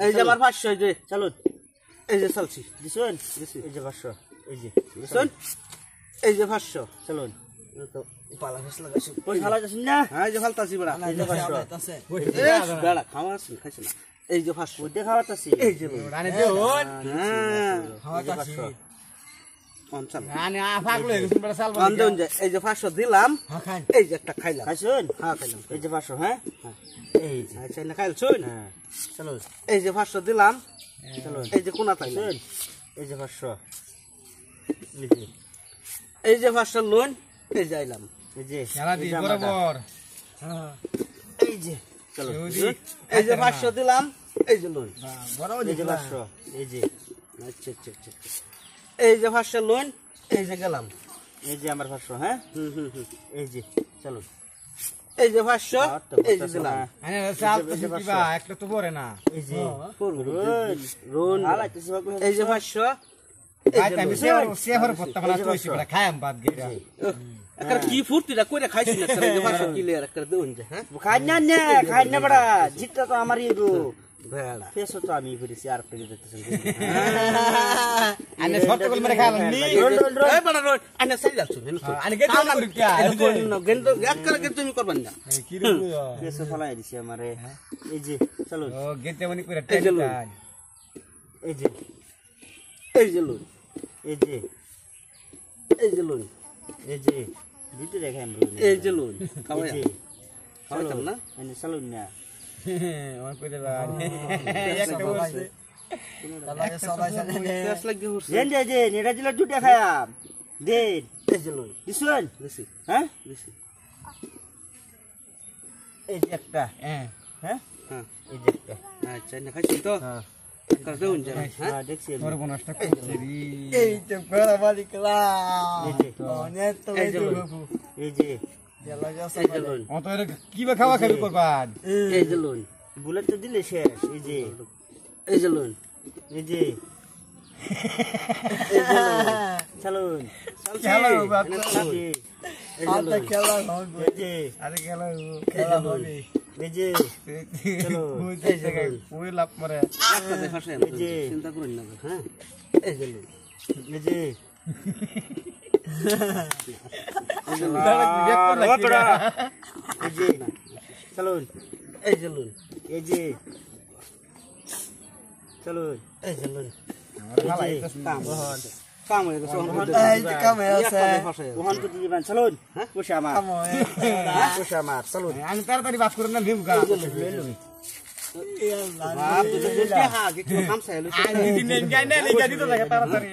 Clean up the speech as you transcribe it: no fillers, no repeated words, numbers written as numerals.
এই যে আমার 500 এই যে চলুন এই যে চলছি দিছেন এই যে 500 এই যে দিছেন এই যে 500 চলুন তো পালা ফেস লাগাছি কই ফালা যাচ্ছেন না হ্যাঁ এই যে ফালতাছি বড়া এই যে 500 বেড়া খাওয়াছি খাইছ না এই যে 500 ওই দেখাওয়াতাছি এই যে রানে দেন হ্যাঁ খাওয়াতাছি এই যে 500 দিলাম এই যে একটা খাইলাম খাইছেন হ্যাঁ খাইলাম এই যে 500 হ্যাঁ এই আচ্ছা না খাইলছুন হ্যাঁ চলো এই যে 500 দিলাম চলো এই যে কোনা খাইছেন এই যে 500 এই যে 500 লোন এই যাইলাম এই যে খেলা দি বরাবর হ্যাঁ এই যে চলো এই যে 500 দিলাম এই যে লোন বরাবর এই যে 500 এই যে আচ্ছা আচ্ছা আচ্ছা এই যে 500 লোন এই যে গেলাম এই যে আমার 500 হ্যাঁ এই যে চলো এই যে 500 এই যে দিলাম আরে চাল তো দিবা একটা তো পড়ে না এই যে রোন এই যে 500 এই যে আমি সেহর পড়তা বলা তুইছি বড় খায়াম বাদ গেরা একটা কি ফুর্তিটা কইরা খাইছিস না এই যে 500 ক্লিয়ার করে দেউন যে হ্যাঁ খাই না বড়া জিতটা তো আমারই গো বেড়া পেছো তো আমি ফিরেছি আর পেয়ে যেতেছেন আনে শর্ট কল মেরে খাইলাম নি এই বড়া রোড আনে সাইল যাচ্ছ আনে গেট করি কি গেন্দ এক করে গেট তুমি করবেন না কি রে পেছো ফলাই দিছি আমারে এই যে চলো ও গেটে মনি কইরা টাইম এই যে এই যে লুন এই যে এই যে লুন এই যে দিতে দেখাম এই যে লুন খাওয়াইতাম না আনে চলুন না আমার কইতে পার একটা বসে তাহলে সবাই জানে টেস লাগি হচ্ছে দেন যে নেড়া জিলা দুটা খায়াম দেন এই যে লই দিছেন দিছি হ্যাঁ দিছি এই যে একটা হ্যাঁ হ্যাঁ এই যে একটা আচ্ছা না খাইছি তো হ্যাঁ कर दो उनसे हां देखिए और बोनसটা করছে রে এই তো বড় মালিক লা এই যে অনেক তো এই যে জেলা যা সবাই অত এর কি বা খাওয়া খাবি করবান এই যে লোন বুলেট তো দিলে শেষ এই যে লোন এই যে চলুন চলো বাচ্চা আটা খেলা হবে এই যে আরে খেলা হবে এই যে চলো এই জায়গায় ওই লাভ মারে একটা দেখাছেন এই যে চিন্তা করুন না হ্যাঁ এই যে এই যে চলুন এই যে লুন এই যে চলুন এই যে লুন কাম হয়ে গেছে কাম হয়ে গেছে ওখান থেকে দিবেন চলুন হ্যাঁ পয়সা আমার চলুন আমি তাড়াতাড়ি বাস করুন না ভিউ গা বাপ তো দেখে হ্যাঁ কি কাম চাইলো আই দিন গায় না লেগে দিতে লাগে তাড়াতাড়ি